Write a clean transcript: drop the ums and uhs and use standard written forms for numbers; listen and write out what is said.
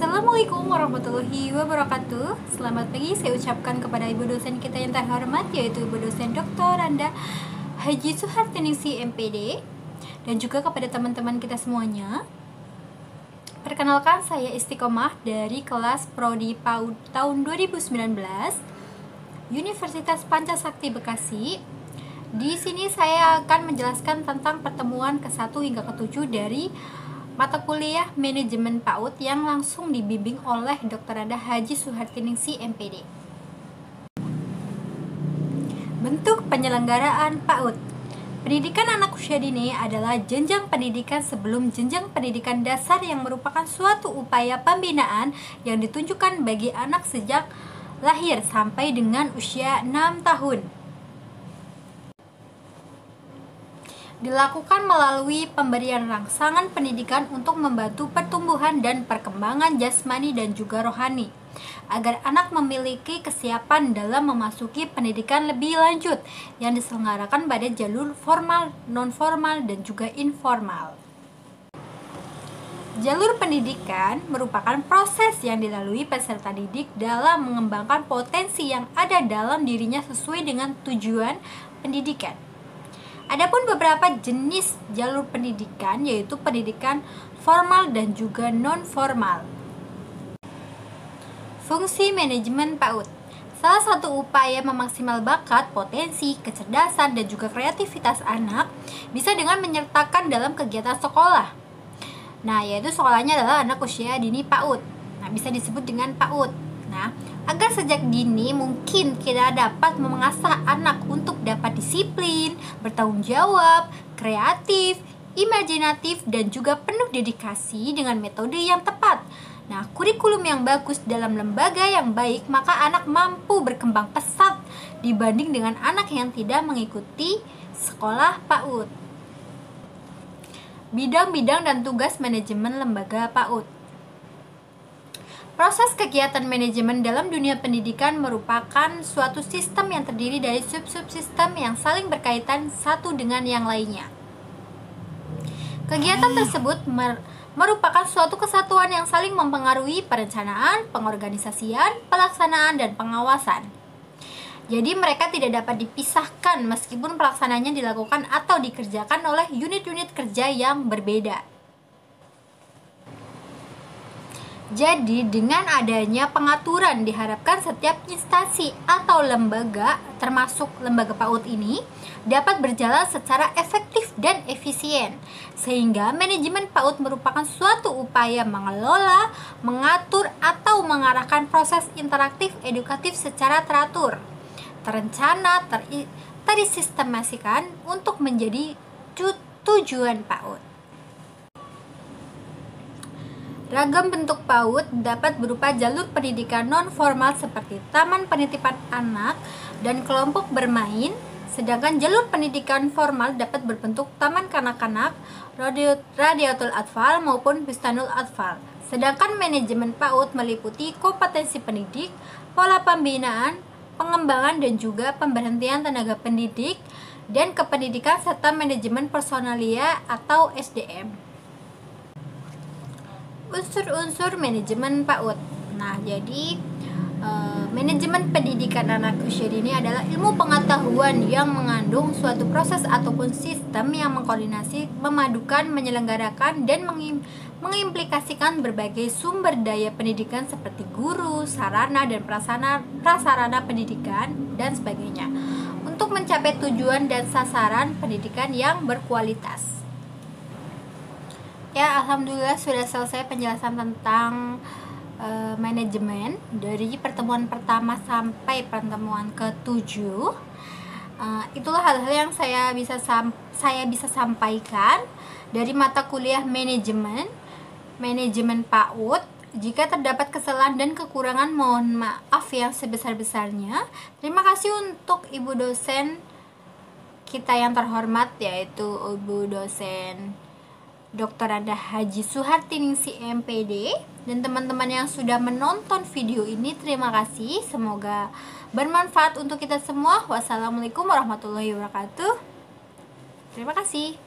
Assalamualaikum warahmatullahi wabarakatuh. Selamat pagi saya ucapkan kepada ibu dosen kita yang terhormat, yaitu ibu dosen Dr. Randa Haji Suhartiningsih MPD, dan juga kepada teman-teman kita semuanya. Perkenalkan, saya Istiqomah dari kelas Prodi PAUD tahun 2019 Universitas Pancasakti Bekasi. Di sini saya akan menjelaskan tentang pertemuan ke-1 hingga ke-7 dari mata kuliah Manajemen PAUD yang langsung dibimbing oleh Dr. Randa Haji Suhartiningsih MPD. Bentuk penyelenggaraan PAUD. Pendidikan anak usia dini adalah jenjang pendidikan sebelum jenjang pendidikan dasar yang merupakan suatu upaya pembinaan yang ditunjukkan bagi anak sejak lahir sampai dengan usia 6 tahun. Dilakukan melalui pemberian rangsangan pendidikan untuk membantu pertumbuhan dan perkembangan jasmani dan juga rohani, agar anak memiliki kesiapan dalam memasuki pendidikan lebih lanjut yang diselenggarakan pada jalur formal, non-formal, dan juga informal. Jalur pendidikan merupakan proses yang dilalui peserta didik dalam mengembangkan potensi yang ada dalam dirinya sesuai dengan tujuan pendidikan. Adapun beberapa jenis jalur pendidikan, yaitu pendidikan formal dan juga non-formal. Fungsi manajemen PAUD. Salah satu upaya memaksimal bakat, potensi, kecerdasan, dan juga kreativitas anak bisa dengan menyertakan dalam kegiatan sekolah. Nah, yaitu sekolahnya adalah anak usia dini PAUD. Nah, bisa disebut dengan PAUD. Nah, agar sejak dini mungkin kita dapat mengasah anak untuk dapat disiplin, bertanggung jawab, kreatif, imajinatif, dan juga penuh dedikasi dengan metode yang tepat. Nah, kurikulum yang bagus dalam lembaga yang baik, maka anak mampu berkembang pesat dibanding dengan anak yang tidak mengikuti sekolah PAUD. Bidang-bidang dan tugas manajemen lembaga PAUD. Proses kegiatan manajemen dalam dunia pendidikan merupakan suatu sistem yang terdiri dari sub-subsistem yang saling berkaitan satu dengan yang lainnya. Kegiatan tersebut merupakan suatu kesatuan yang saling mempengaruhi perencanaan, pengorganisasian, pelaksanaan, dan pengawasan. Jadi mereka tidak dapat dipisahkan meskipun pelaksanaannya dilakukan atau dikerjakan oleh unit-unit kerja yang berbeda. Jadi dengan adanya pengaturan diharapkan setiap instansi atau lembaga, termasuk lembaga PAUD ini, dapat berjalan secara efektif dan efisien. Sehingga manajemen PAUD merupakan suatu upaya mengelola, mengatur, atau mengarahkan proses interaktif edukatif secara teratur, terencana, tersistemasikan untuk menjadi tujuan PAUD. Ragam bentuk PAUD dapat berupa jalur pendidikan non-formal seperti taman penitipan anak dan kelompok bermain, sedangkan jalur pendidikan formal dapat berbentuk taman kanak-kanak, radiatul atfal maupun bustanul atfal. Sedangkan manajemen PAUD meliputi kompetensi pendidik, pola pembinaan, pengembangan dan juga pemberhentian tenaga pendidik, dan kependidikan serta manajemen personalia atau SDM. Unsur-unsur manajemen PAUD. Nah, jadi manajemen pendidikan anak usia dini adalah ilmu pengetahuan yang mengandung suatu proses ataupun sistem yang mengkoordinasi, memadukan, menyelenggarakan, dan mengimplikasikan berbagai sumber daya pendidikan seperti guru, sarana, dan prasarana pendidikan, dan sebagainya untuk mencapai tujuan dan sasaran pendidikan yang berkualitas. Ya, alhamdulillah sudah selesai penjelasan tentang manajemen dari pertemuan pertama sampai pertemuan ke-7. Itulah hal-hal yang saya bisa sampaikan dari mata kuliah manajemen PAUD. Jika terdapat kesalahan dan kekurangan, mohon maaf yang sebesar-besarnya. Terima kasih untuk ibu dosen kita yang terhormat, yaitu ibu dosen Dr. Randa Haji Suhartiningsih MPD, dan teman-teman yang sudah menonton video ini, terima kasih. Semoga bermanfaat untuk kita semua. Wassalamualaikum warahmatullahi wabarakatuh. Terima kasih.